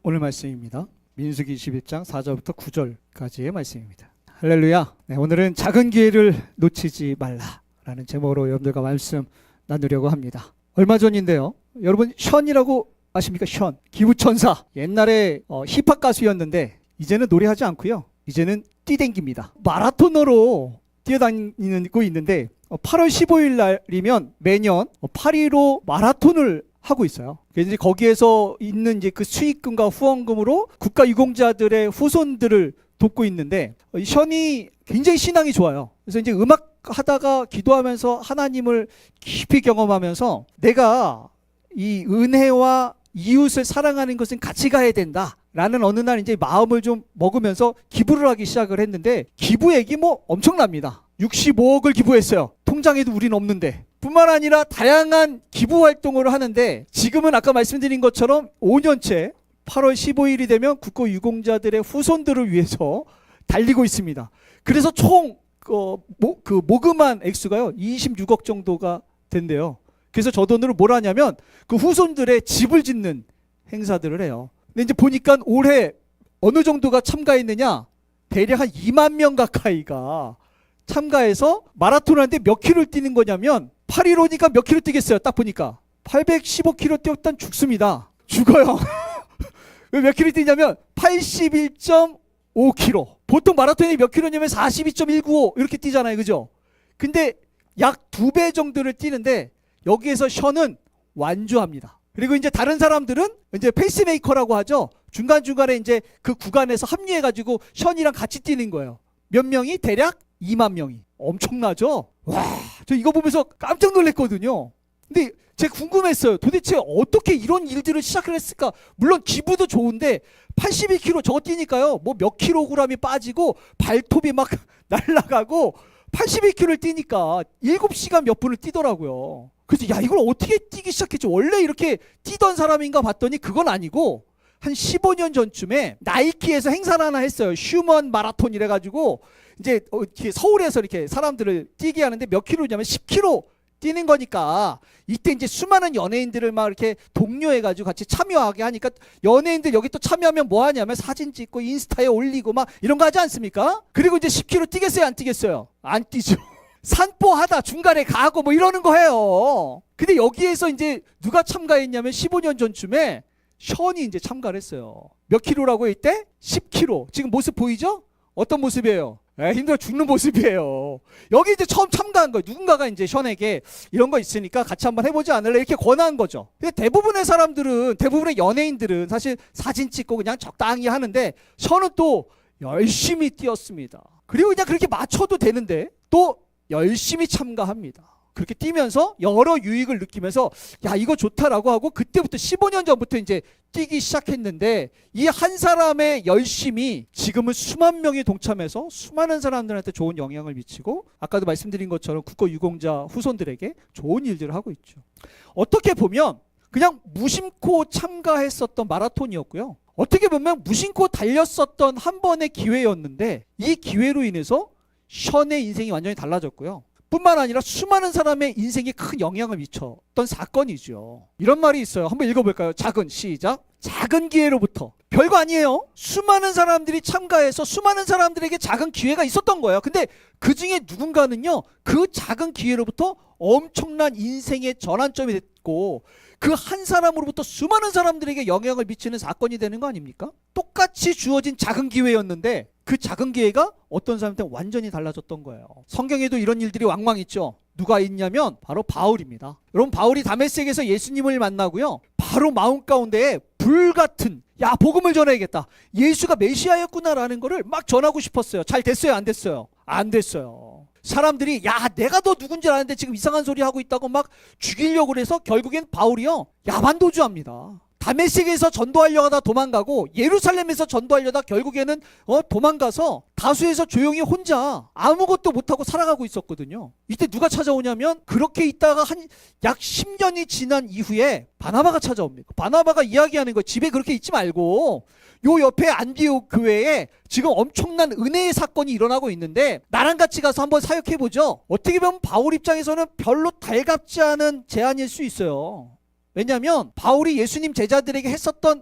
오늘 말씀입니다. 민수기 21장 4절부터 9절까지의 말씀입니다. 할렐루야. 네, 오늘은 작은 기회를 놓치지 말라라는 제목으로 여러분들과 말씀 나누려고 합니다. 얼마 전인데요. 여러분 션이라고 아십니까? 션. 기부천사. 옛날에 힙합 가수였는데 이제는 노래하지 않고요. 이제는 뛰댕깁니다. 마라토너로 뛰어다니고 있는데 8월 15일 날이면 매년 파리로 마라톤을 하고 있어요. 그래서 이제 거기에서 있는 이제 그 수익금과 후원금으로 국가유공자들의 후손들을 돕고 있는데 션이 굉장히 신앙이 좋아요. 그래서 이제 음악 하다가 기도하면서 하나님을 깊이 경험하면서 내가 이 은혜와 이웃을 사랑하는 것은 같이 가야 된다 라는 어느 날 이제 마음을 좀 먹으면서 기부를 하기 시작을 했는데 기부액이 뭐 엄청납니다. 65억을 기부했어요. 통장에도 우린 없는데. 뿐만 아니라 다양한 기부 활동을 하는데 지금은 아까 말씀드린 것처럼 5년째 8월 15일이 되면 국가유공자들의 후손들을 위해서 달리고 있습니다. 그래서 총 모금한 액수가요 26억 정도가 된대요. 그래서 저 돈으로 뭘 하냐면 그 후손들의 집을 짓는 행사들을 해요. 근데 이제 보니까 올해 어느 정도가 참가했느냐, 대략 한 2만 명 가까이가 참가해서 마라톤 하는데 몇 킬로를 뛰는 거냐면 815니까 몇 킬로 뛰겠어요? 딱 보니까 815킬로 뛰었단 죽습니다. 죽어요. 왜 몇 킬로 뛰냐면 81.5킬로. 보통 마라톤이 몇 킬로냐면 42.195 이렇게 뛰잖아요. 그죠? 근데 약 2배 정도를 뛰는데 여기에서 션은 완주합니다. 그리고 이제 다른 사람들은 이제 페이스메이커라고 하죠. 중간중간에 이제 그 구간에서 합류해가지고 션이랑 같이 뛰는 거예요. 몇 명이? 대략 2만 명이. 엄청나죠? 와, 저 이거 보면서 깜짝 놀랐거든요. 근데 제가 궁금했어요. 도대체 어떻게 이런 일들을 시작을 했을까? 물론 기부도 좋은데 82kg 저거 뛰니까요. 뭐 몇 킬로그램이 빠지고 발톱이 막 날아가고 82kg를 뛰니까 7시간 몇 분을 뛰더라고요. 그래서 야, 이걸 어떻게 뛰기 시작했지? 원래 이렇게 뛰던 사람인가 봤더니 그건 아니고 한 15년 전쯤에 나이키에서 행사를 하나 했어요. 휴먼 마라톤 이래가지고 이제 서울에서 이렇게 사람들을 뛰게 하는데 몇 킬로냐면 10킬로 뛰는 거니까 이때 이제 수많은 연예인들을 막 이렇게 독려해가지고 같이 참여하게 하니까 연예인들 여기 또 참여하면 뭐 하냐면 사진 찍고 인스타에 올리고 막 이런 거 하지 않습니까? 그리고 이제 10킬로 뛰겠어요? 안 뛰겠어요? 안 뛰죠. 산보하다 중간에 가고 뭐 이러는 거 해요. 근데 여기에서 이제 누가 참가했냐면 15년 전쯤에 션이 이제 참가를 했어요. 몇 킬로라고 이때? 10킬로. 지금 모습 보이죠? 어떤 모습이에요? 힘들어 죽는 모습이에요. 여기 이제 처음 참가한 거예요. 누군가가 이제 션에게 이런 거 있으니까 같이 한번 해보지 않을래? 이렇게 권한 거죠. 근데 대부분의 사람들은, 대부분의 연예인들은 사실 사진 찍고 그냥 적당히 하는데 션은 또 열심히 뛰었습니다. 그리고 그냥 그렇게 맞춰도 되는데 또 열심히 참가합니다. 그렇게 뛰면서 여러 유익을 느끼면서 야, 이거 좋다라고 하고 그때부터 15년 전부터 이제 뛰기 시작했는데 이 한 사람의 열심이 지금은 수만 명이 동참해서 수많은 사람들한테 좋은 영향을 미치고 아까도 말씀드린 것처럼 국가유공자 후손들에게 좋은 일들을 하고 있죠. 어떻게 보면 그냥 무심코 참가했었던 마라톤이었고요. 어떻게 보면 무심코 달렸었던 한 번의 기회였는데 이 기회로 인해서 션의 인생이 완전히 달라졌고요. 뿐만 아니라 수많은 사람의 인생에 큰 영향을 미쳤던 사건이죠. 이런 말이 있어요. 한번 읽어볼까요? 시작. 작은 기회로부터. 별거 아니에요. 수많은 사람들이 참가해서 수많은 사람들에게 작은 기회가 있었던 거예요. 근데 그 중에 누군가는요, 그 작은 기회로부터 엄청난 인생의 전환점이 됐고 그 한 사람으로부터 수많은 사람들에게 영향을 미치는 사건이 되는 거 아닙니까? 똑같이 주어진 작은 기회였는데 그 작은 기회가 어떤 사람한테 완전히 달라졌던 거예요. 성경에도 이런 일들이 왕왕 있죠. 누가 있냐면 바로 바울입니다. 여러분, 바울이 다메섹에서 예수님을 만나고요. 바로 마음 가운데에 불같은 야, 복음을 전해야겠다. 예수가 메시아였구나라는 거를 막 전하고 싶었어요. 잘 됐어요? 안 됐어요? 안 됐어요. 사람들이 야, 내가 너 누군지 아는데 지금 이상한 소리 하고 있다고 막 죽이려고 해서 결국엔 바울이요, 야반도주합니다. 다메섹에서 전도하려고 하다 도망가고 예루살렘에서 전도하려다 결국에는 도망가서 다수에서 조용히 혼자 아무것도 못하고 살아가고 있었거든요. 이때 누가 찾아오냐면 그렇게 있다가 한 약 10년이 지난 이후에 바나바가 찾아옵니다. 바나바가 이야기하는 거, 집에 그렇게 있지 말고 요 옆에 안디옥 교회에 지금 엄청난 은혜의 사건이 일어나고 있는데 나랑 같이 가서 한번 사역해보죠. 어떻게 보면 바울 입장에서는 별로 달갑지 않은 제안일 수 있어요. 왜냐하면 바울이 예수님 제자들에게 했었던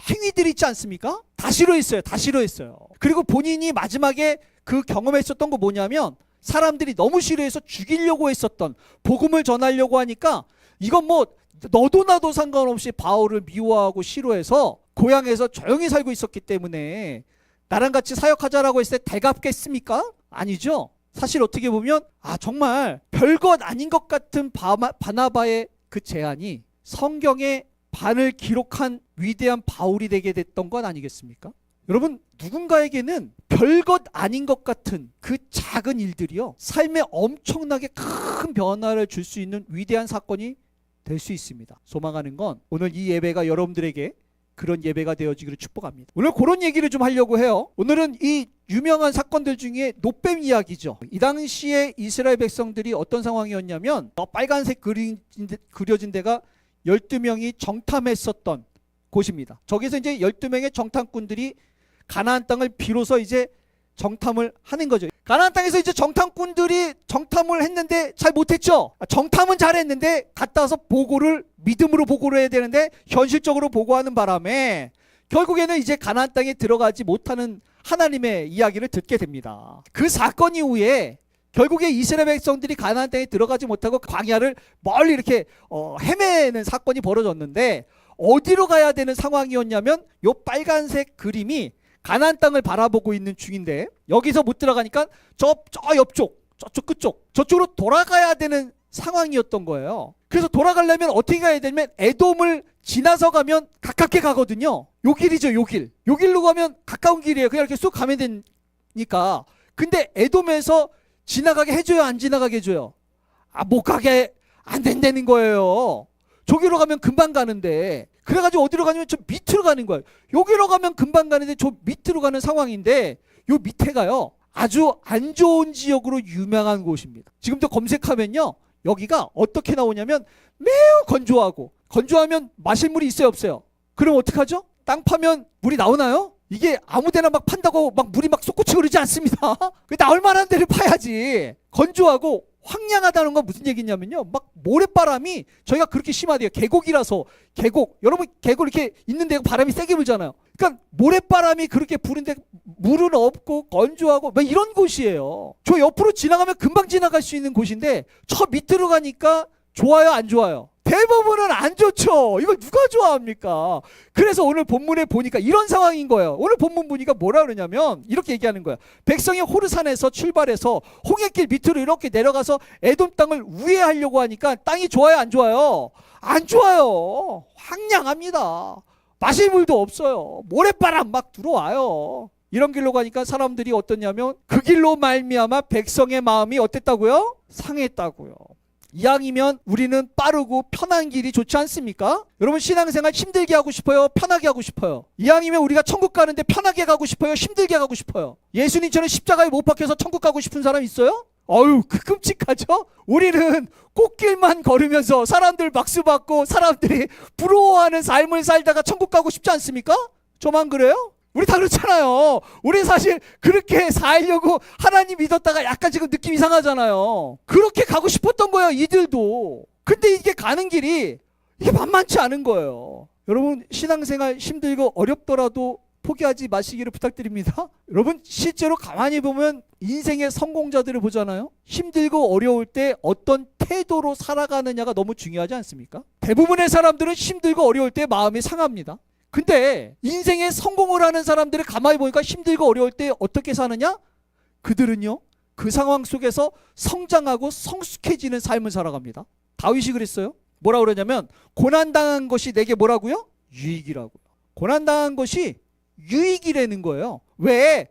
행위들이 있지 않습니까? 다 싫어했어요. 다 싫어했어요. 그리고 본인이 마지막에 그 경험했었던 거 뭐냐면 사람들이 너무 싫어해서 죽이려고 했었던, 복음을 전하려고 하니까 이건 뭐 너도 나도 상관없이 바울을 미워하고 싫어해서 고향에서 조용히 살고 있었기 때문에 나랑 같이 사역하자라고 했을 때 달갑겠습니까? 아니죠. 사실 어떻게 보면 정말 별것 아닌 것 같은 바나바의 그 제안이 성경의 반을 기록한 위대한 바울이 되게 됐던 건 아니겠습니까? 여러분, 누군가에게는 별것 아닌 것 같은 그 작은 일들이요, 삶에 엄청나게 큰 변화를 줄 수 있는 위대한 사건이 될 수 있습니다. 소망하는 건 오늘 이 예배가 여러분들에게 그런 예배가 되어지기를 축복합니다. 오늘 그런 얘기를 좀 하려고 해요. 오늘은 이 유명한 사건들 중에 노뱀 이야기죠. 이 당시에 이스라엘 백성들이 어떤 상황이었냐면 빨간색 그려진 데가 12명이 정탐했었던 곳입니다. 저기서 이제 12명의 정탐꾼들이 가나안 땅을 비로소 이제 정탐을 하는 거죠. 가나안 땅에서 이제 정탐꾼들이 정탐을 했는데 잘 못했죠. 정탐은 잘했는데 갔다 와서 믿음으로 보고를 해야 되는데 현실적으로 보고하는 바람에 결국에는 이제 가나안 땅에 들어가지 못하는 하나님의 이야기를 듣게 됩니다. 그 사건 이후에 결국에 이스라엘 백성들이 가나안 땅에 들어가지 못하고 광야를 멀리 이렇게 헤매는 사건이 벌어졌는데, 어디로 가야 되는 상황이었냐면 요 빨간색 그림이 가나안 땅을 바라보고 있는 중인데, 여기서 못 들어가니까 저 옆쪽, 저쪽 끝쪽, 저쪽으로 돌아가야 되는 상황이었던 거예요. 그래서 돌아가려면 어떻게 가야 되냐면 에돔을 지나서 가깝게 가거든요. 요 길이죠, 요 길. 요 길로 가면 가까운 길이에요. 그냥 이렇게 쑥 가면 되니까. 근데 에돔에서 지나가게 해줘요, 안 지나가게 해줘요? 못 가게 안 된다는 거예요. 저기로 가면 금방 가는데, 그래가지고 어디로 가냐면 저 밑으로 가는 거예요. 여기로 가면 금방 가는데 저 밑으로 가는 상황인데, 요 밑에가요 아주 안 좋은 지역으로 유명한 곳입니다. 지금도 검색하면요 여기가 어떻게 나오냐면 매우 건조하면 마실 물이 있어요, 없어요? 그럼 어떡하죠? 땅 파면 물이 나오나요? 이게 아무데나 막 판다고 막 물이 막 솟구치고 그러지 않습니다. 나올 만한 데를 파야지. 건조하고 황량하다는 건 무슨 얘기냐면요, 막 모래바람이 저희가 그렇게 심하대요. 계곡이라서. 여러분 계곡 이렇게 있는 데가 바람이 세게 불잖아요. 그러니까 모래바람이 그렇게 부는데 물은 없고 건조하고 막 이런 곳이에요. 저 옆으로 지나가면 금방 지나갈 수 있는 곳인데 저 밑으로 가니까 좋아요, 안 좋아요? 대부분은 안 좋죠. 이걸 누가 좋아합니까? 그래서 오늘 본문에 보니까 이런 상황인 거예요. 오늘 본문 보니까 뭐라 그러냐면 이렇게 얘기하는 거예요. 백성이 호르산에서 출발해서 홍해길 밑으로 이렇게 내려가서 에돔 땅을 우회하려고 하니까 땅이 좋아요, 안 좋아요? 안 좋아요. 황량합니다. 마실 물도 없어요. 모래바람 막 들어와요. 이런 길로 가니까 사람들이 어떠냐면 그 길로 말미암아 백성의 마음이 어땠다고요? 상했다고요. 이왕이면 우리는 빠르고 편한 길이 좋지 않습니까? 여러분, 신앙생활 힘들게 하고 싶어요? 편하게 하고 싶어요? 이왕이면 우리가 천국 가는데 편하게 가고 싶어요? 힘들게 가고 싶어요? 예수님처럼 십자가에 못 박혀서 천국 가고 싶은 사람 있어요? 그 끔찍하죠? 우리는 꽃길만 걸으면서 사람들 박수 받고 사람들이 부러워하는 삶을 살다가 천국 가고 싶지 않습니까? 저만 그래요? 우리 다 그렇잖아요. 우리 사실 그렇게 살려고 하나님 믿었다가 약간 지금 느낌 이상하잖아요. 그렇게 가고 싶었던 거예요, 이들도. 근데 이게 가는 길이 이게 만만치 않은 거예요. 여러분, 신앙생활 힘들고 어렵더라도 포기하지 마시기를 부탁드립니다. 여러분, 실제로 가만히 보면 인생의 성공자들을 보잖아요. 힘들고 어려울 때 어떤 태도로 살아가느냐가 너무 중요하지 않습니까? 대부분의 사람들은 힘들고 어려울 때 마음이 상합니다. 근데 인생에 성공을 하는 사람들을 가만히 보니까 힘들고 어려울 때 어떻게 사느냐? 그들은요 그 상황 속에서 성장하고 성숙해지는 삶을 살아갑니다. 다윗이 그랬어요. 뭐라 그러냐면 고난당한 것이 내게 뭐라고요? 유익이라고요. 고난당한 것이 유익이라는 거예요. 왜?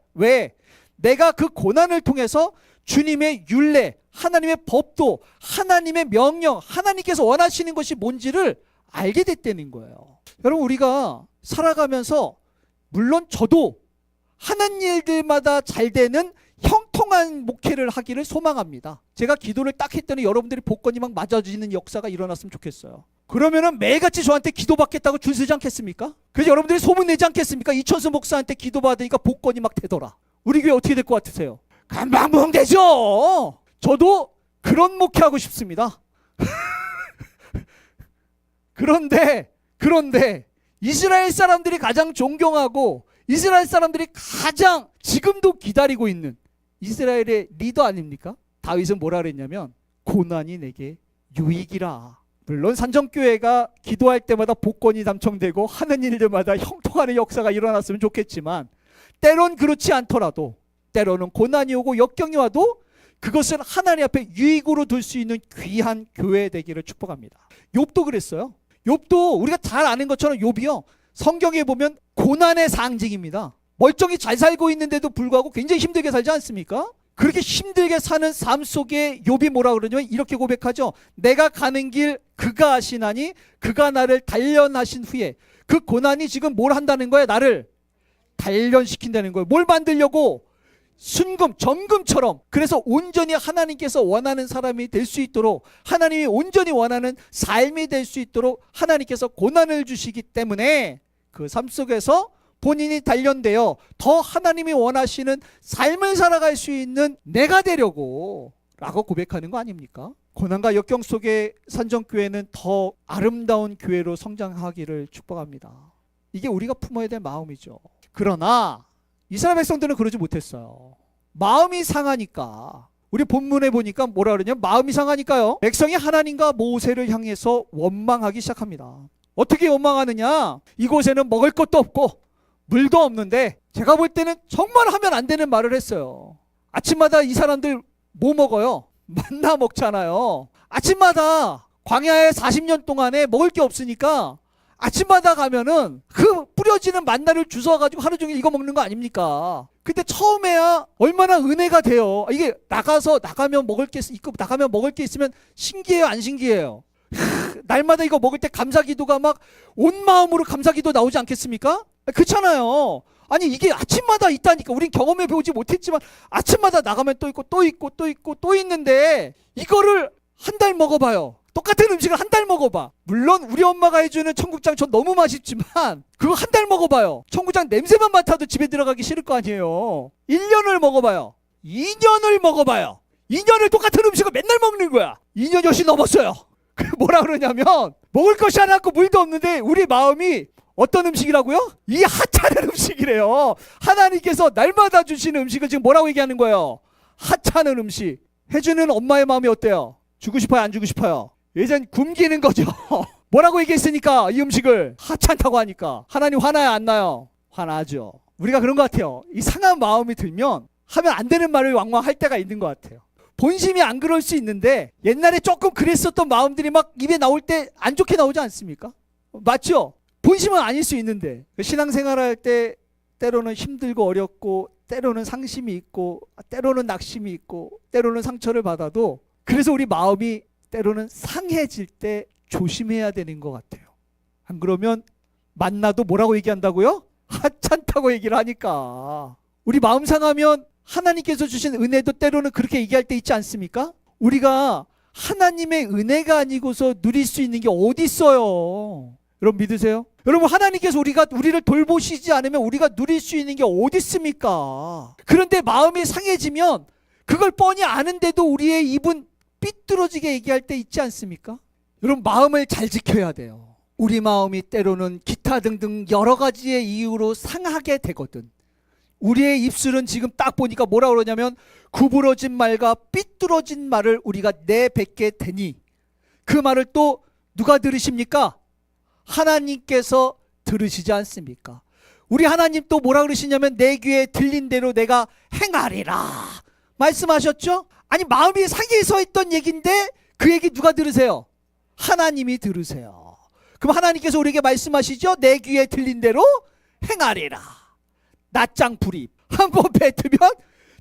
내가 그 고난을 통해서 주님의 율례, 하나님의 법도, 하나님의 명령, 하나님께서 원하시는 것이 뭔지를 알게 됐다는 거예요. 여러분, 우리가 살아가면서 물론 저도 하는 일들마다 잘 되는 형통한 목회를 하기를 소망합니다. 제가 기도를 딱 했더니 여러분들이 복권이 막 맞아지는 역사가 일어났으면 좋겠어요. 그러면은 매일같이 저한테 기도받겠다고 줄 서지 않겠습니까? 그래서 여러분들이 소문내지 않겠습니까? 이천수 목사한테 기도받으니까 복권이 막 되더라. 우리 교회 어떻게 될 것 같으세요? 감방봉 되죠. 저도 그런 목회하고 싶습니다. 그런데 이스라엘 사람들이 가장 존경하고 이스라엘 사람들이 가장 지금도 기다리고 있는 이스라엘의 리더 아닙니까? 다윗은 뭐라 그랬냐면 고난이 내게 유익이라. 물론 산정교회가 기도할 때마다 복권이 당첨되고 하는 일들마다 형통하는 역사가 일어났으면 좋겠지만 때론 그렇지 않더라도 때로는 고난이 오고 역경이 와도 그것을 하나님 앞에 유익으로 둘 수 있는 귀한 교회 되기를 축복합니다. 욥도 그랬어요. 욥도 우리가 잘 아는 것처럼 욥이요, 성경에 보면 고난의 상징입니다. 멀쩡히 잘 살고 있는데도 불구하고 굉장히 힘들게 살지 않습니까? 그렇게 힘들게 사는 삶 속에 욥이 뭐라 그러냐면 이렇게 고백하죠. 내가 가는 길 그가 아시나니 그가 나를 단련하신 후에. 그 고난이 지금 뭘 한다는 거예요? 나를 단련시킨다는 거예요. 뭘 만들려고? 순금, 정금처럼. 그래서 온전히 하나님께서 원하는 사람이 될 수 있도록, 하나님이 온전히 원하는 삶이 될 수 있도록 하나님께서 고난을 주시기 때문에 그 삶 속에서 본인이 단련되어 더 하나님이 원하시는 삶을 살아갈 수 있는 내가 되려고 라고 고백하는 거 아닙니까? 고난과 역경 속에 산정교회는 더 아름다운 교회로 성장하기를 축복합니다. 이게 우리가 품어야 될 마음이죠. 그러나 이스라엘 백성들은 그러지 못했어요. 마음이 상하니까, 우리 본문에 보니까 뭐라 그러냐면 마음이 상하니까요, 백성이 하나님과 모세를 향해서 원망하기 시작합니다. 어떻게 원망하느냐? 이곳에는 먹을 것도 없고 물도 없는데, 제가 볼 때는 정말 하면 안 되는 말을 했어요. 아침마다 이 사람들 뭐 먹어요? 만나 먹잖아요. 아침마다 광야에 40년 동안에 먹을 게 없으니까 아침마다 가면은 그 뿌려지는 만나를 주워가지고 하루 종일 이거 먹는 거 아닙니까? 근데 처음에야 얼마나 은혜가 돼요. 이게 나가면 먹을 게 있고 나가면 먹을 게 있으면 신기해요, 안 신기해요? 날마다 이거 먹을 때 감사기도가 막 온 마음으로 감사기도 나오지 않겠습니까? 그렇잖아요. 아니 이게 아침마다 있다니까. 우린 경험해 보지 못했지만 아침마다 나가면 또 있고 또 있고 또 있고 또 있는데, 이거를 한 달 먹어봐요. 똑같은 음식을 한 달 먹어봐. 물론 우리 엄마가 해주는 청국장 전 너무 맛있지만 그거 한 달 먹어봐요. 청국장 냄새만 맡아도 집에 들어가기 싫을 거 아니에요. 1년을 먹어봐요. 2년을 먹어봐요. 2년을 똑같은 음식을 맨날 먹는 거야. 2년 역시 넘었어요. 뭐라 그러냐면 먹을 것이 하나 없고 물도 없는데 우리 마음이 어떤 음식이라고요? 이 하찮은 음식이래요. 하나님께서 날마다 주시는 음식을 지금 뭐라고 얘기하는 거예요? 하찮은 음식. 해주는 엄마의 마음이 어때요? 주고 싶어요, 안 주고 싶어요? 예전 굶기는 거죠. 뭐라고 얘기했으니까 이 음식을 하찮다고 하니까. 하나님 화나요, 안 나요? 화나죠. 우리가 그런 것 같아요. 이 상한 마음이 들면 하면 안 되는 말을 왕왕 할 때가 있는 것 같아요. 본심이 안 그럴 수 있는데 옛날에 조금 그랬었던 마음들이 막 입에 나올 때 안 좋게 나오지 않습니까? 맞죠? 본심은 아닐 수 있는데, 신앙생활할 때 때로는 힘들고 어렵고 때로는 상심이 있고 때로는 낙심이 있고 때로는 상처를 받아도, 그래서 우리 마음이 때로는 상해질 때 조심해야 되는 것 같아요. 안 그러면 만나도 뭐라고 얘기한다고요? 하찮다고 얘기를 하니까. 우리 마음 상하면 하나님께서 주신 은혜도 때로는 그렇게 얘기할 때 있지 않습니까? 우리가 하나님의 은혜가 아니고서 누릴 수 있는 게 어디 있어요? 여러분 믿으세요? 여러분, 하나님께서 우리를 돌보시지 않으면 우리가 누릴 수 있는 게 어디 있습니까? 그런데 마음이 상해지면 그걸 뻔히 아는데도 우리의 입은 삐뚤어지게 얘기할 때 있지 않습니까? 여러분, 마음을 잘 지켜야 돼요. 우리 마음이 때로는 기타 등등 여러 가지의 이유로 상하게 되거든. 우리의 입술은 지금 딱 보니까 뭐라 그러냐면 구부러진 말과 삐뚤어진 말을 우리가 내뱉게 되니, 그 말을 또 누가 들으십니까? 하나님께서 들으시지 않습니까? 우리 하나님 또 뭐라 그러시냐면 내 귀에 들린 대로 내가 행하리라 말씀하셨죠? 아니, 마음이 상해서 했던 얘기인데 그 얘기 누가 들으세요? 하나님이 들으세요. 그럼 하나님께서 우리에게 말씀하시죠? 내 귀에 들린 대로 행하리라. 낫장 불입 한번 뱉으면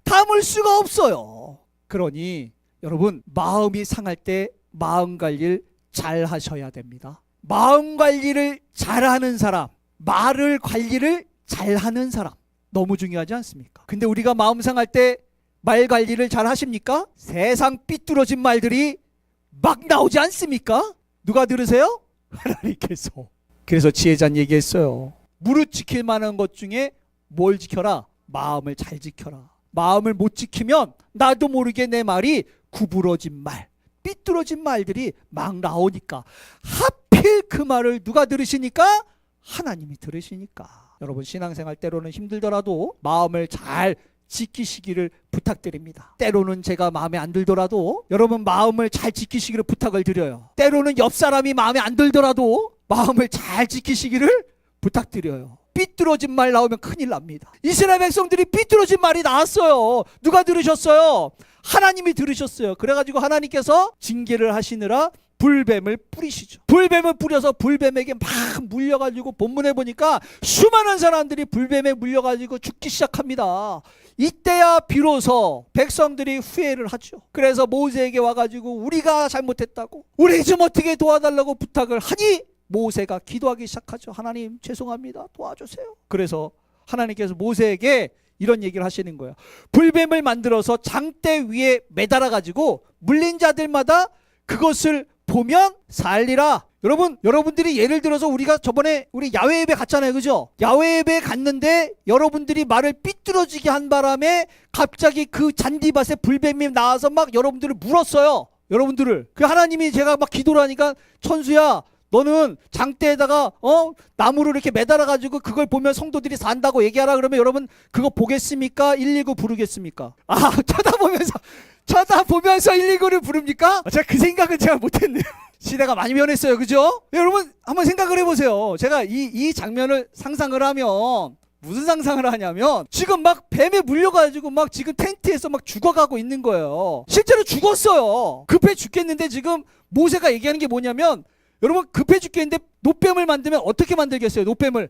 담을 수가 없어요. 그러니 여러분, 마음이 상할 때 마음 관리를 잘 하셔야 됩니다. 마음 관리를 잘하는 사람, 말을 관리를 잘하는 사람, 너무 중요하지 않습니까? 근데 우리가 마음 상할 때 말 관리를 잘 하십니까? 세상 삐뚤어진 말들이 막 나오지 않습니까? 누가 들으세요? 하나님께서. 그래서 지혜자는 얘기했어요. 무릇 지킬 만한 것 중에 뭘 지켜라? 마음을 잘 지켜라. 마음을 못 지키면 나도 모르게 내 말이 구부러진 말, 삐뚤어진 말들이 막 나오니까, 하필 그 말을 누가 들으시니까? 하나님이 들으시니까. 여러분 신앙생활 때로는 힘들더라도 마음을 잘 지키시기를 부탁드립니다. 때로는 제가 마음에 안 들더라도 여러분 마음을 잘 지키시기를 부탁을 드려요. 때로는 옆 사람이 마음에 안 들더라도 마음을 잘 지키시기를 부탁드려요. 삐뚤어진 말 나오면 큰일 납니다. 이스라엘 백성들이 삐뚤어진 말이 나왔어요. 누가 들으셨어요? 하나님이 들으셨어요. 그래가지고 하나님께서 징계를 하시느라 불뱀을 뿌리시죠. 불뱀을 뿌려서 불뱀에게 막 물려가지고 본문에 보니까 수많은 사람들이 불뱀에 물려가지고 죽기 시작합니다. 이때야 비로소 백성들이 후회를 하죠. 그래서 모세에게 와가지고 우리가 잘못했다고, 우리 좀 어떻게 도와달라고 부탁을 하니 모세가 기도하기 시작하죠. 하나님 죄송합니다, 도와주세요. 그래서 하나님께서 모세에게 이런 얘기를 하시는 거예요. 불뱀을 만들어서 장대 위에 매달아 가지고 물린 자들마다 그것을 보면 살리라. 여러분들이 예를 들어서 우리가 저번에 우리 야외 예배 갔잖아요, 그죠? 야외 예배 갔는데 여러분들이 말을 삐뚤어지게 한 바람에 갑자기 그 잔디밭에 불뱀이 나와서 막 여러분들을 물었어요. 여러분들을. 그 하나님이 제가 막 기도를 하니까 천수야, 너는 장대에다가 나무를 이렇게 매달아 가지고 그걸 보면 성도들이 산다고 얘기하라. 그러면 여러분 그거 보겠습니까? 119 부르겠습니까? 쳐다보면서 119를 부릅니까? 제가 그 생각은 제가 못했네요. 시대가 많이 변했어요, 그죠? 여러분 한번 생각을 해보세요. 제가 이 장면을 상상을 하면 무슨 상상을 하냐면 지금 막 뱀에 물려가지고 막 지금 텐트에서 막 죽어가고 있는 거예요. 실제로 죽었어요. 급해 죽겠는데 지금 모세가 얘기하는 게 뭐냐면, 여러분 급해 죽겠는데 노뱀을 만들면 어떻게 만들겠어요? 노뱀을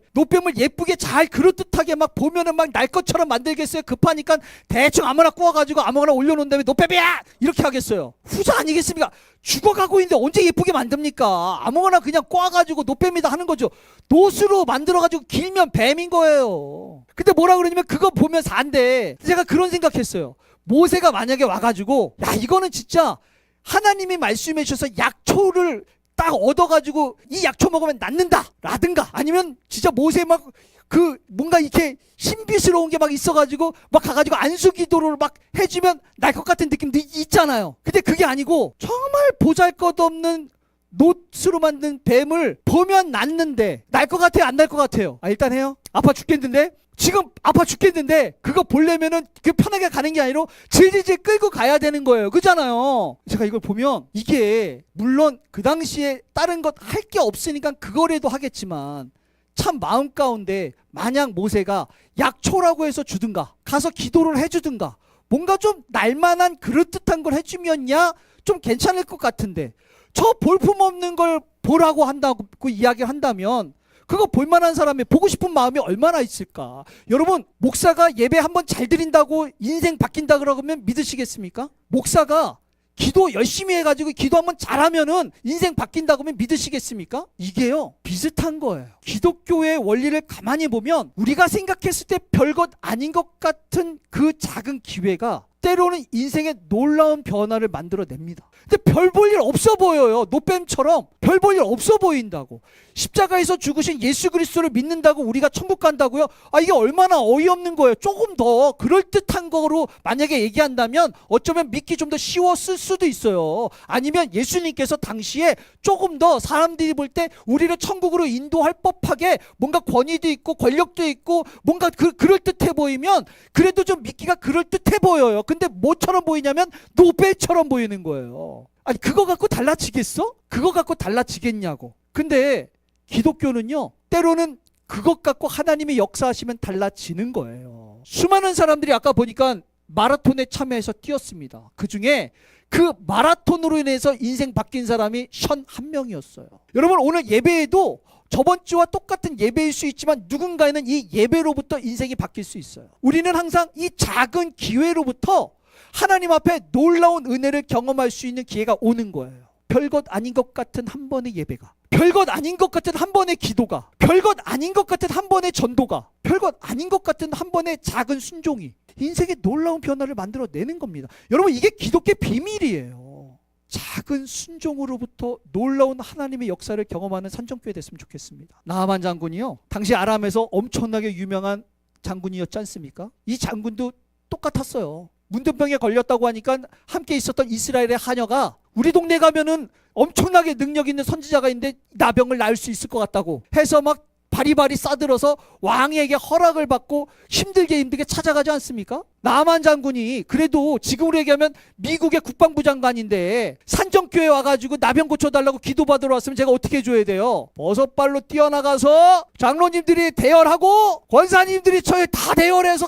예쁘게 잘 그럴듯하게 막 보면은 막 날 것처럼 만들겠어요? 급하니까 대충 아무나 구워가지고 아무거나 올려놓은 다음에 노뱀이야! 이렇게 하겠어요? 후자 아니겠습니까? 죽어가고 있는데 언제 예쁘게 만듭니까? 아무거나 그냥 꼬아가지고 노뱀이다 하는 거죠. 노수로 만들어가지고 길면 뱀인 거예요. 근데 뭐라 그러냐면 그거 보면 산대. 제가 그런 생각했어요. 모세가 만약에 와가지고 야 이거는 진짜 하나님이 말씀해 주셔서 약초를 딱 얻어가지고 이 약초 먹으면 낫는다 라든가, 아니면 진짜 모세 막 그 뭔가 이렇게 신비스러운 게 막 있어가지고 막 가가지고 안수기도를 막 해주면 날 것 같은 느낌도 있잖아요. 근데 그게 아니고 정말 보잘것없는 노스로 만든 뱀을 보면 낫는데 날 것 같아요, 안 날 것 같아요? 일단 해요. 아파 죽겠는데, 지금 아파 죽겠는데 그거 보려면은 그 편하게 가는 게 아니라 질질질 끌고 가야 되는 거예요. 그잖아요. 제가 이걸 보면 이게 물론 그 당시에 다른 것 할 게 없으니까 그거라도 하겠지만 참 마음 가운데 만약 모세가 약초라고 해서 주든가 가서 기도를 해주든가 뭔가 좀 날만한 그럴듯한 걸 해주면야 좀 괜찮을 것 같은데, 저 볼품없는 걸 보라고 한다고 이야기를 한다면 그거 볼만한 사람이 보고 싶은 마음이 얼마나 있을까? 여러분 목사가 예배 한번 잘 드린다고 인생 바뀐다 그러면 믿으시겠습니까? 목사가 기도 열심히 해가지고 기도 한번 잘하면은 인생 바뀐다고 하면 믿으시겠습니까? 이게요 비슷한 거예요. 기독교의 원리를 가만히 보면 우리가 생각했을 때 별것 아닌 것 같은 그 작은 기회가 때로는 인생에 놀라운 변화를 만들어냅니다. 근데 별 볼 일 없어 보여요. 노뱀처럼 별 볼 일 없어 보인다고. 십자가에서 죽으신 예수 그리스도를 믿는다고 우리가 천국 간다고요? 이게 얼마나 어이없는 거예요. 조금 더 그럴듯한 거로 만약에 얘기한다면 어쩌면 믿기 좀 더 쉬웠을 수도 있어요. 아니면 예수님께서 당시에 조금 더 사람들이 볼 때 우리를 천국으로 인도할 법하게 뭔가 권위도 있고 권력도 있고 뭔가 그럴듯해 보이면 그래도 좀 믿기가 그럴듯해 보여요. 근데 뭐처럼 보이냐면 노뱀처럼 보이는 거예요. 아니 그거 갖고 달라지겠어? 그거 갖고 달라지겠냐고. 근데 기독교는요 때로는 그것 갖고 하나님의 역사하시면 달라지는 거예요. 수많은 사람들이 아까 보니까 마라톤에 참여해서 뛰었습니다. 그중에 그 마라톤으로 인해서 인생 바뀐 사람이 션 한 명이었어요. 여러분 오늘 예배에도 저번 주와 똑같은 예배일 수 있지만 누군가에는 이 예배로부터 인생이 바뀔 수 있어요. 우리는 항상 이 작은 기회로부터 하나님 앞에 놀라운 은혜를 경험할 수 있는 기회가 오는 거예요. 별것 아닌 것 같은 한 번의 예배가, 별것 아닌 것 같은 한 번의 기도가, 별것 아닌 것 같은 한 번의 전도가, 별것 아닌 것 같은 한 번의 작은 순종이 인생에 놀라운 변화를 만들어내는 겁니다. 여러분 이게 기독교의 비밀이에요. 작은 순종으로부터 놀라운 하나님의 역사를 경험하는 산정교회 됐으면 좋겠습니다. 나하만 장군이요 당시 아람에서 엄청나게 유명한 장군이었지 않습니까? 이 장군도 똑같았어요. 문둥병에 걸렸다고 하니까 함께 있었던 이스라엘의 하녀가 우리 동네 가면은 엄청나게 능력 있는 선지자가 있는데 나병을 낳을 수 있을 것 같다고 해서 막 바리바리 싸들어서 왕에게 허락을 받고 힘들게 찾아가지 않습니까? 나만 장군이 그래도 지금으로 얘기하면 미국의 국방부 장관인데 산정교회 와가지고 나병 고쳐달라고 기도받으러 왔으면 제가 어떻게 해줘야 돼요? 버섯발로 뛰어나가서 장로님들이 대열하고 권사님들이 저희 다 대열해서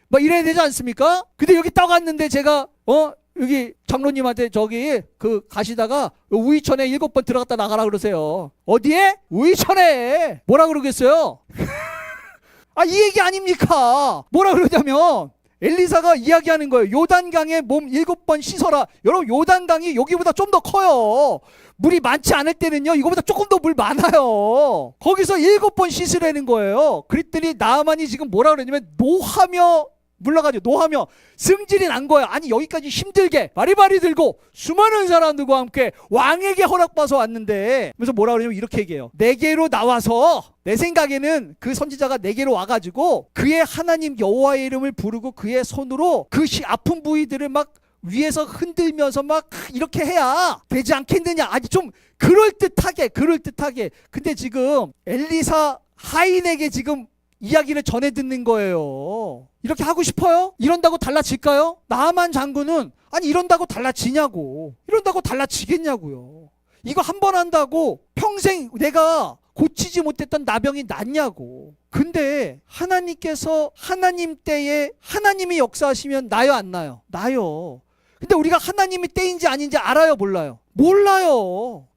막 이래야 되지 않습니까? 근데 여기 딱 왔는데 제가 여기 장로님한테 저기 가시다가 우이천에 7번 들어갔다 나가라 그러세요. 어디에? 우이천에. 뭐라 그러겠어요? 이 얘기 아닙니까? 뭐라 그러냐면 엘리사가 이야기하는 거예요. 요단강에 몸 7번 씻어라. 여러분 요단강이 여기보다 좀 더 커요. 물이 많지 않을 때는요 이거보다 조금 더 물 많아요. 거기서 7번 씻으라는 거예요. 그랬더니 나만이 지금 뭐라 그러냐면 노하며 승질이 난 거야. 아니 여기까지 힘들게 바리바리 들고 수많은 사람들과 함께 왕에게 허락받아서 왔는데, 그래서 뭐라 그러냐면 이렇게 얘기해요. 내게로 나와서, 내 생각에는 그 선지자가 내게로 와가지고 그의 하나님 여호와의 이름을 부르고 그의 손으로 그 아픈 부위들을 막 위에서 흔들면서 막 이렇게 해야 되지 않겠느냐. 아니 좀 그럴듯하게. 근데 지금 엘리사 하인에게 지금 이야기를 전해 듣는 거예요. 이렇게 하고 싶어요? 이런다고 달라질까요? 나만 장군은 아니 이런다고 달라지냐고. 이런다고 달라지겠냐고요. 이거 한 번 한다고 평생 내가 고치지 못했던 나병이 낫냐고. 근데 하나님께서 하나님 때에 하나님이 역사하시면 나요 안 나요? 나요. 근데 우리가 하나님이 때인지 아닌지 알아요 몰라요? 몰라요.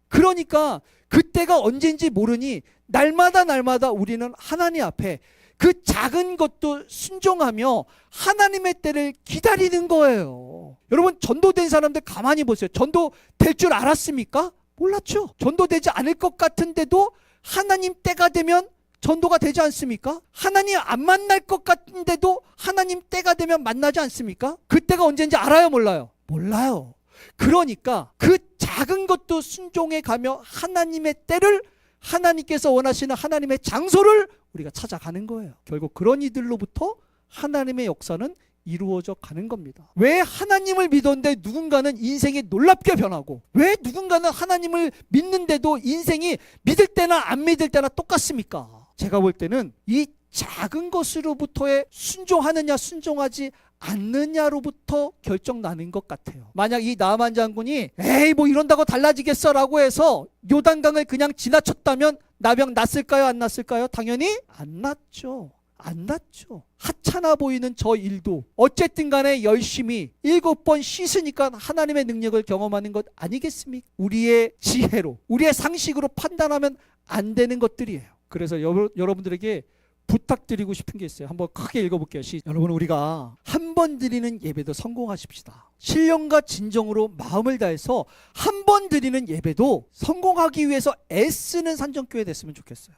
그러니까 그때가 언제인지 모르니 날마다 우리는 하나님 앞에 그 작은 것도 순종하며 하나님의 때를 기다리는 거예요. 여러분 전도된 사람들 가만히 보세요. 전도 될 줄 알았습니까? 몰랐죠. 전도되지 않을 것 같은데도 하나님 때가 되면 전도가 되지 않습니까? 하나님 안 만날 것 같은데도 하나님 때가 되면 만나지 않습니까? 그때가 언제인지 알아요 몰라요? 몰라요. 그러니까 그 작은 것도 순종해 가며 하나님의 때를, 하나님께서 원하시는 하나님의 장소를 우리가 찾아가는 거예요. 결국 그런 이들로부터 하나님의 역사는 이루어져 가는 겁니다. 왜 하나님을 믿었는데 누군가는 인생이 놀랍게 변하고, 왜 누군가는 하나님을 믿는데도 인생이 믿을 때나 안 믿을 때나 똑같습니까? 제가 볼 때는 이 작은 것으로부터의 순종하느냐 순종하지 않느냐로부터 결정나는 것 같아요. 만약 이 나만 장군이 에이 뭐 이런다고 달라지겠어 라고 해서 요단강을 그냥 지나쳤다면 나병 났을까요 안 났을까요? 당연히 안 났죠. 하찮아 보이는 저 일도 어쨌든 간에 열심히 7번 씻으니까 하나님의 능력을 경험하는 것 아니겠습니까? 우리의 지혜로, 우리의 상식으로 판단하면 안 되는 것들이에요. 그래서 여러분들에게 부탁드리고 싶은 게 있어요. 한번 크게 읽어볼게요. 여러분 우리가 한 번 드리는 예배도 성공하십시다. 신령과 진정으로 마음을 다해서 한 번 드리는 예배도 성공하기 위해서 애쓰는 산정교회 됐으면 좋겠어요.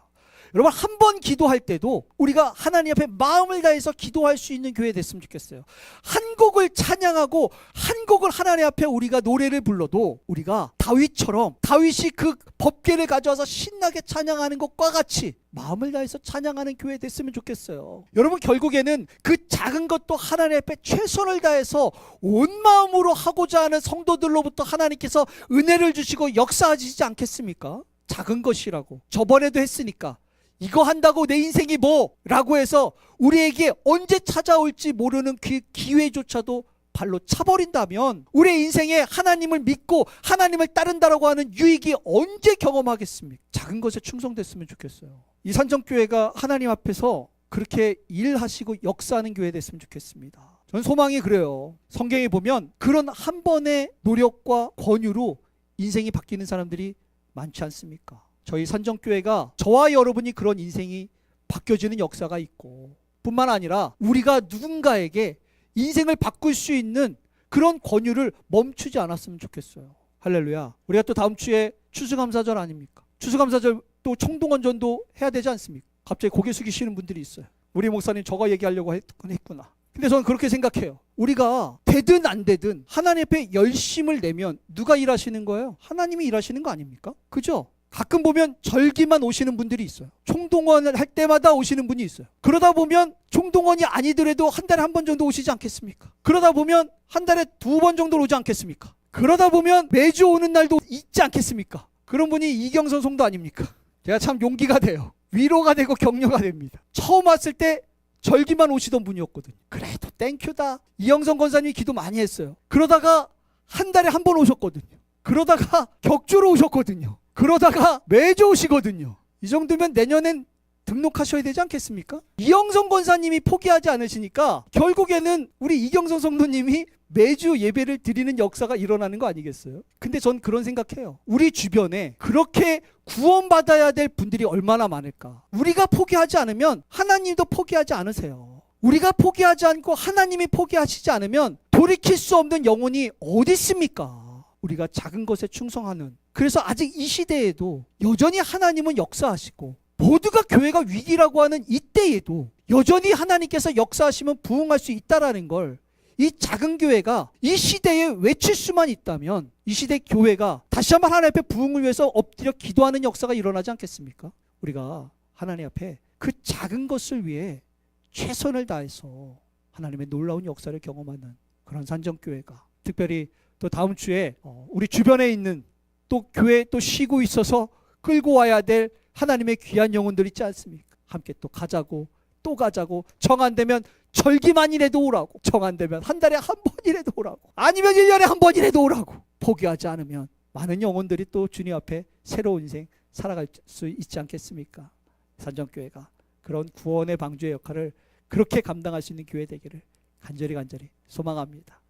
여러분 한 번 기도할 때도 우리가 하나님 앞에 마음을 다해서 기도할 수 있는 교회 됐으면 좋겠어요. 한 곡을 찬양하고 한 곡을 하나님 앞에 우리가 노래를 불러도 우리가 다윗처럼, 다윗이 그 법궤를 가져와서 신나게 찬양하는 것과 같이 마음을 다해서 찬양하는 교회 됐으면 좋겠어요. 여러분 결국에는 그 작은 것도 하나님 앞에 최선을 다해서 온 마음으로 하고자 하는 성도들로부터 하나님께서 은혜를 주시고 역사하시지 않겠습니까? 작은 것이라고 저번에도 했으니까 이거 한다고 내 인생이 라고 해서 우리에게 언제 찾아올지 모르는 그 기회조차도 발로 차버린다면 우리의 인생에 하나님을 믿고 하나님을 따른다라고 하는 유익이 언제 경험하겠습니까? 작은 것에 충성됐으면 좋겠어요. 이 산정교회가 하나님 앞에서 그렇게 일하시고 역사하는 교회 됐으면 좋겠습니다. 전 소망이 그래요. 성경에 보면 그런 한 번의 노력과 권유로 인생이 바뀌는 사람들이 많지 않습니까? 저희 산정교회가 저와 여러분이 그런 인생이 바뀌어지는 역사가 있고, 뿐만 아니라 우리가 누군가에게 인생을 바꿀 수 있는 그런 권유를 멈추지 않았으면 좋겠어요. 할렐루야. 우리가 또 다음 주에 추수감사절 아닙니까? 추수감사절 또 총동원전도 해야 되지 않습니까? 갑자기 고개 숙이시는 분들이 있어요. 우리 목사님 저거 얘기하려고 했구나. 근데 저는 그렇게 생각해요. 우리가 되든 안 되든 하나님 앞에 열심을 내면 누가 일하시는 거예요? 하나님이 일하시는 거 아닙니까? 그죠? 가끔 보면 절기만 오시는 분들이 있어요. 총동원을 할 때마다 오시는 분이 있어요. 그러다 보면 총동원이 아니더라도 한 달에 한 번 정도 오시지 않겠습니까? 그러다 보면 한 달에 2번 정도 오지 않겠습니까? 그러다 보면 매주 오는 날도 있지 않겠습니까? 그런 분이 이경선 성도 아닙니까? 제가 참 용기가 돼요. 위로가 되고 격려가 됩니다. 처음 왔을 때 절기만 오시던 분이었거든요. 그래도 땡큐다. 이영선 권사님이 기도 많이 했어요. 그러다가 한 달에 한 번 오셨거든요. 그러다가 격주로 오셨거든요. 그러다가 매주 오시거든요. 이 정도면 내년엔 등록하셔야 되지 않겠습니까? 이영선 권사님이 포기하지 않으시니까 결국에는 우리 이경선 성도님이 매주 예배를 드리는 역사가 일어나는 거 아니겠어요? 근데 전 그런 생각해요. 우리 주변에 그렇게 구원받아야 될 분들이 얼마나 많을까? 우리가 포기하지 않으면 하나님도 포기하지 않으세요. 우리가 포기하지 않고 하나님이 포기하시지 않으면 돌이킬 수 없는 영혼이 어디 있습니까? 우리가 작은 것에 충성하는. 그래서 아직 이 시대에도 여전히 하나님은 역사하시고 모두가 교회가 위기라고 하는 이때에도 여전히 하나님께서 역사하시면 부흥할 수 있다라는 걸 이 작은 교회가 이 시대에 외칠 수만 있다면 이 시대 교회가 다시 한번 하나님 앞에 부흥을 위해서 엎드려 기도하는 역사가 일어나지 않겠습니까? 우리가 하나님 앞에 그 작은 것을 위해 최선을 다해서 하나님의 놀라운 역사를 경험하는 그런 산정교회가, 특별히 또 다음 주에 우리 주변에 있는 또 교회에 또 쉬고 있어서 끌고 와야 될 하나님의 귀한 영혼들 있지 않습니까? 함께 또 가자고, 또 가자고, 정 안 되면 절기만이라도 오라고, 정 안 되면 한 달에 한 번이라도 오라고, 아니면 1년에 한 번이라도 오라고. 포기하지 않으면 많은 영혼들이 또 주님 앞에 새로운 인생 살아갈 수 있지 않겠습니까? 산정교회가 그런 구원의 방주의 역할을 그렇게 감당할 수 있는 교회 되기를 간절히 소망합니다.